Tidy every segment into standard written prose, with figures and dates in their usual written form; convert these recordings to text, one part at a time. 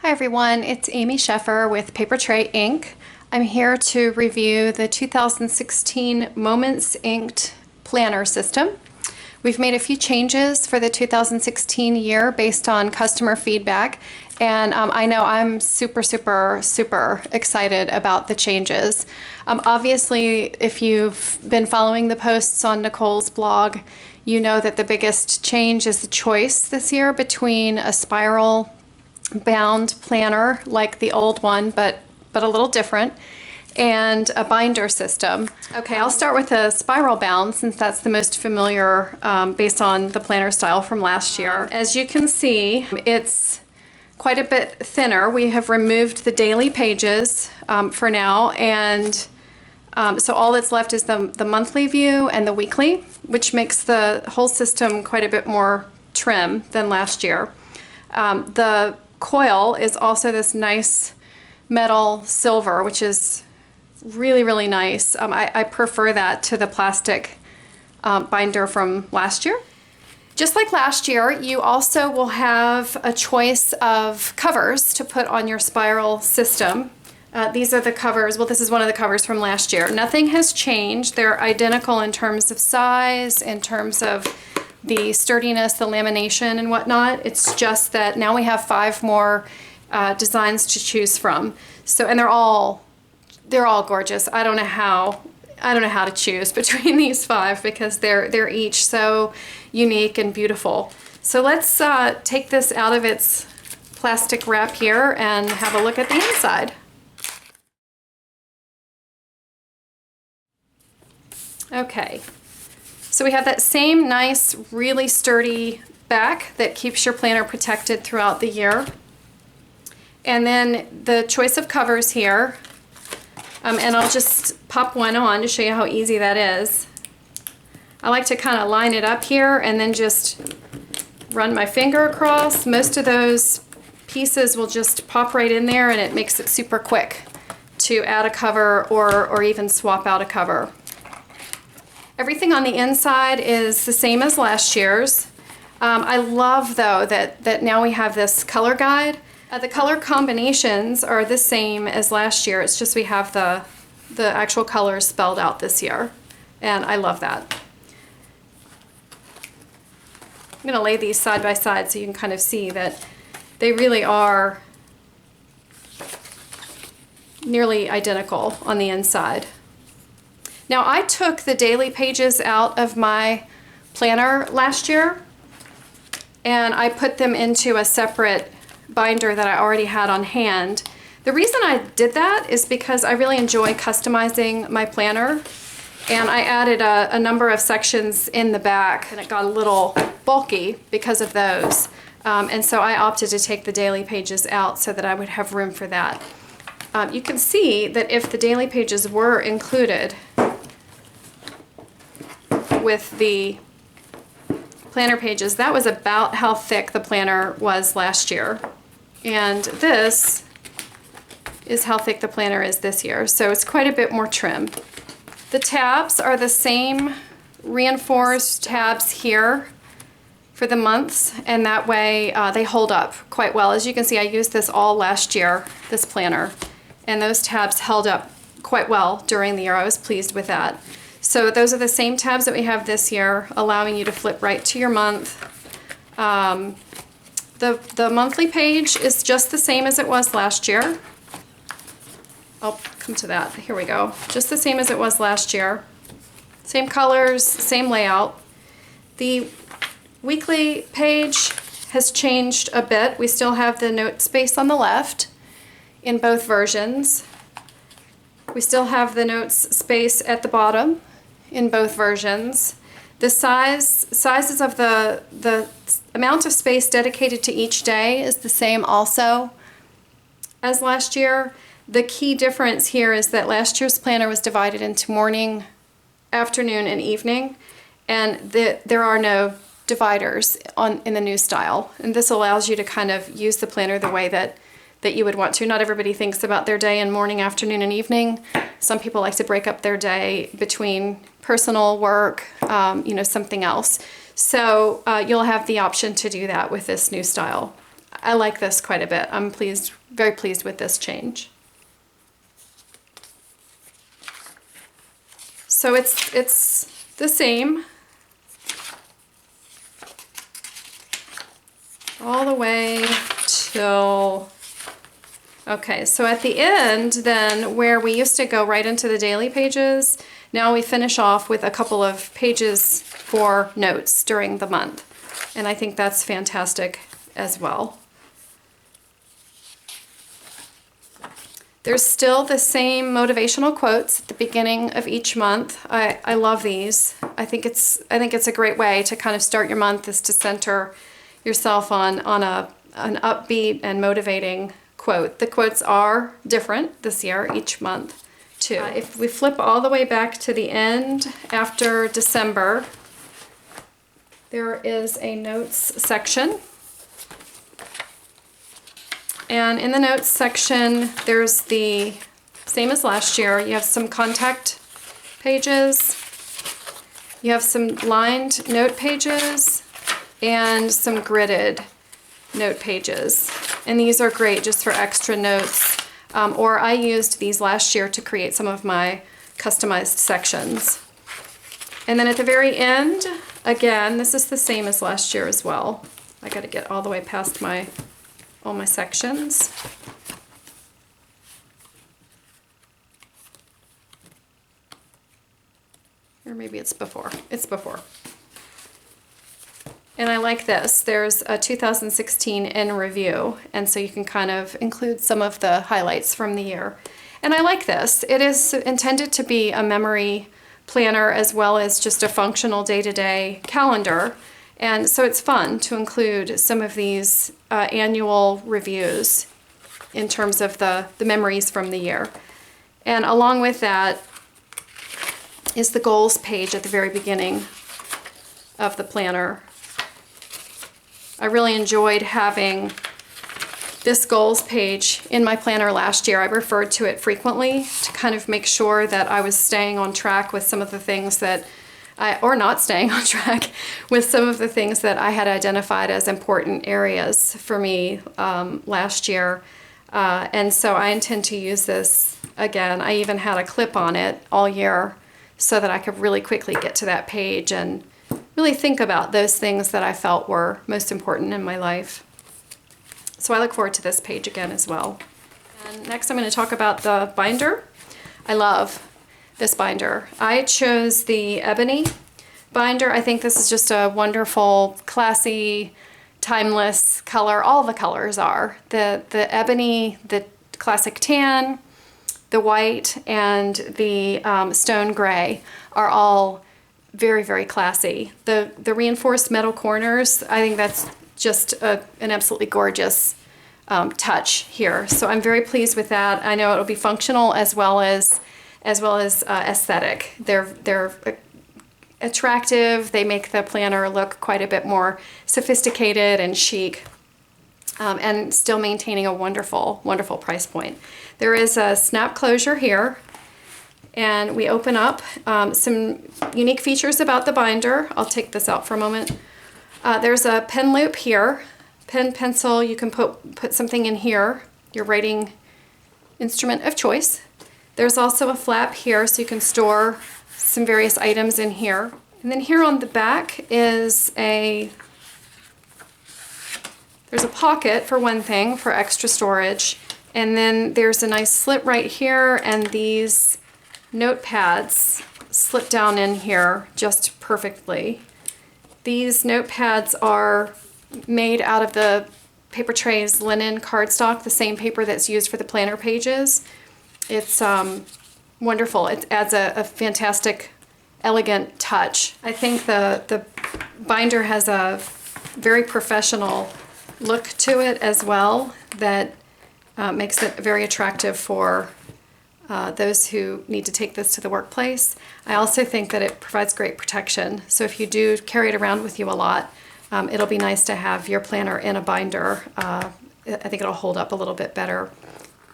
Hi everyone, it's Amy Sheffer with Papertrey Inc. I'm here to review the 2016 Moments Inked Planner System. We've made a few changes for the 2016 year based on customer feedback, and I know I'm super excited about the changes. Obviously, if you've been following the posts on Nicole's blog, you know that the biggest change is the choice this year between a spiral bound planner like the old one, but a little different, and a binder system. Okay, I'll start with a spiral bound since that's the most familiar based on the planner style from last year. As you can see, it's quite a bit thinner. We have removed the daily pages for now, and so all that's left is the monthly view and the weekly, which makes the whole system quite a bit more trim than last year. The coil is also this nice metal silver, which is really nice. I prefer that to the plastic binder from last year. Just like last year, you also will have a choice of covers to put on your spiral system. These are the covers. Well, this is one of the covers from last year. Nothing has changed. They're identical in terms of size, in terms of the sturdiness, the lamination and whatnot. It's just that now we have 5 more designs to choose from. So, and they're all gorgeous. I don't know how to choose between these 5 because they're each so unique and beautiful. So let's take this out of its plastic wrap here and have a look at the inside. Okay. So we have that same nice, really sturdy back that keeps your planner protected throughout the year. And then the choice of covers here, and I'll just pop one on to show you how easy that is. I like to kind of line it up here and then just run my finger across. Most of those pieces will just pop right in there, and it makes it super quick to add a cover or even swap out a cover. Everything on the inside is the same as last year's. I love though that now we have this color guide. The color combinations are the same as last year. It's just we have the actual colors spelled out this year, and I love that. I'm going to lay these side by side so you can kind of see that they really are nearly identical on the inside. Now, I took the daily pages out of my planner last year, and I put them into a separate binder that I already had on hand. The reason I did that is because I really enjoy customizing my planner, and I added a number of sections in the back, and it got a little bulky because of those. And so I opted to take the daily pages out so that I would have room for that. You can see that if the daily pages were included with the planner pages, that was about how thick the planner was last year. And this is how thick the planner is this year. So it's quite a bit more trim. The tabs are the same reinforced tabs here for the months, and that way they hold up quite well. As you can see, I used this all last year, this planner, and those tabs held up quite well during the year. I was pleased with that. So those are the same tabs that we have this year, allowing you to flip right to your month. The monthly page is just the same as it was last year. I'll come to that. Here we go. Just the same as it was last year. Same colors, same layout. The weekly page has changed a bit. We still have the note space on the left in both versions. We still have the notes space at the bottom in both versions. The sizes of the amount of space dedicated to each day is the same also as last year. The key difference here is that last year's planner was divided into morning, afternoon, and evening, and there are no dividers in the new style. And this allows you to kind of use the planner the way that that you would want to. Not everybody thinks about their day in morning, afternoon, and evening. Some people like to break up their day between personal work, you know, something else. So you'll have the option to do that with this new style. I like this quite a bit. I'm pleased, very pleased with this change. So it's the same all the way till, okay, so at the end then, where we used to go right into the daily pages, now we finish off with a couple of pages for notes during the month. And I think that's fantastic as well. There's still the same motivational quotes at the beginning of each month. I love these. I think it's a great way to kind of start your month, is to center yourself on an upbeat and motivating quote. The quotes are different this year, each month too. If we flip all the way back to the end after December, there is a notes section. And in the notes section, there's the same as last year. You have some contact pages, you have some lined note pages, and some gridded note pages. And these are great just for extra notes. Or I used these last year to create some of my customized sections. And then at the very end, again, this is the same as last year as well. I got to get all the way past all my sections. Or maybe it's before. It's before. And I like this. There's a 2016 in review, and so you can kind of include some of the highlights from the year. And I like this. It is intended to be a memory planner as well as just a functional day-to-day calendar. And so it's fun to include some of these annual reviews in terms of the memories from the year. And along with that is the goals page at the very beginning of the planner. I really enjoyed having this goals page in my planner last year. I referred to it frequently to kind of make sure that I was staying on track with some of the things that or not staying on track with some of the things that I had identified as important areas for me last year. And so I intend to use this again. I even had a clip on it all year so that I could really quickly get to that page and really think about those things that I felt were most important in my life. So I look forward to this page again as well. And next I'm going to talk about the binder. I love this binder. I chose the ebony binder. I think this is just a wonderful, classy, timeless color. All the colors are. The ebony, the classic tan, the white, and the stone gray are all very, very classy. The reinforced metal corners, I think that's just an absolutely gorgeous touch here. So I'm very pleased with that. I know it'll be functional as well as aesthetic. They're attractive. They make the planner look quite a bit more sophisticated and chic, and still maintaining a wonderful, wonderful price point. There is a snap closure here, and we open up some unique features about the binder. I'll take this out for a moment. There's a pen loop here. Pen, pencil, you can put something in here, your writing instrument of choice. There's also a flap here so you can store some various items in here. And then here on the back is there's a pocket for one thing, for extra storage. And then there's a nice slit right here, and these notepads slip down in here just perfectly. These notepads are made out of the Papertrey's linen cardstock, the same paper that's used for the planner pages. It's wonderful. It adds a fantastic, elegant touch. I think the binder has a very professional look to it as well that makes it very attractive for those who need to take this to the workplace. I also think that it provides great protection. So if you do carry it around with you a lot, it'll be nice to have your planner in a binder I think it'll hold up a little bit better.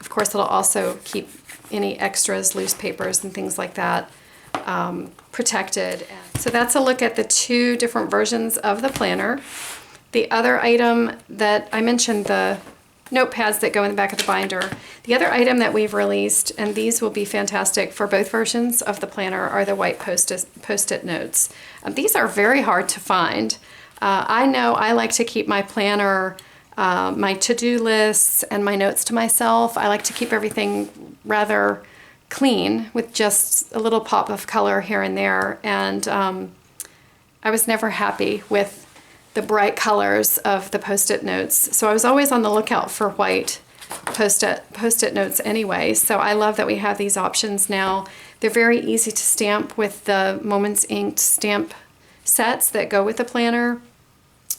Of course, it'll also keep any extras, loose papers and things like that protected. So that's a look at the two different versions of the planner. The other item that I mentioned, the notepads that go in the back of the binder. The other item that we've released, and these will be fantastic for both versions of the planner, are the white Post-it notes. These are very hard to find. I know I like to keep my planner, my to-do lists, and my notes to myself. I like to keep everything rather clean with just a little pop of color here and there. And I was never happy with the bright colors of the Post-it notes. So I was always on the lookout for white Post-it notes anyway. So I love that we have these options now. They're very easy to stamp with the Moments Inked stamp sets that go with the planner,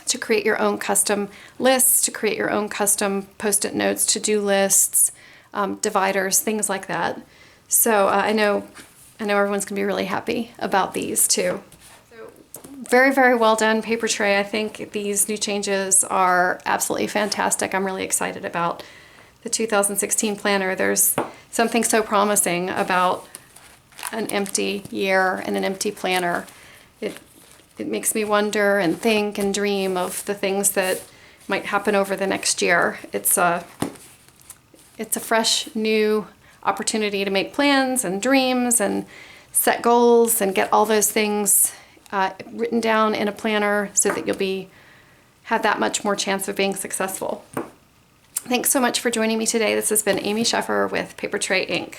to create your own custom lists, to create your own custom Post-it notes, to-do lists, dividers, things like that. So I know everyone's gonna be really happy about these too. Very, very well done, Papertrey. I think these new changes are absolutely fantastic. I'm really excited about the 2016 planner. There's something so promising about an empty year and an empty planner. It makes me wonder and think and dream of the things that might happen over the next year. It's a fresh, new opportunity to make plans and dreams and set goals and get all those things written down in a planner so that you'll have that much more chance of being successful. Thanks so much for joining me today. This has been Amy Sheffer with Papertrey Inc.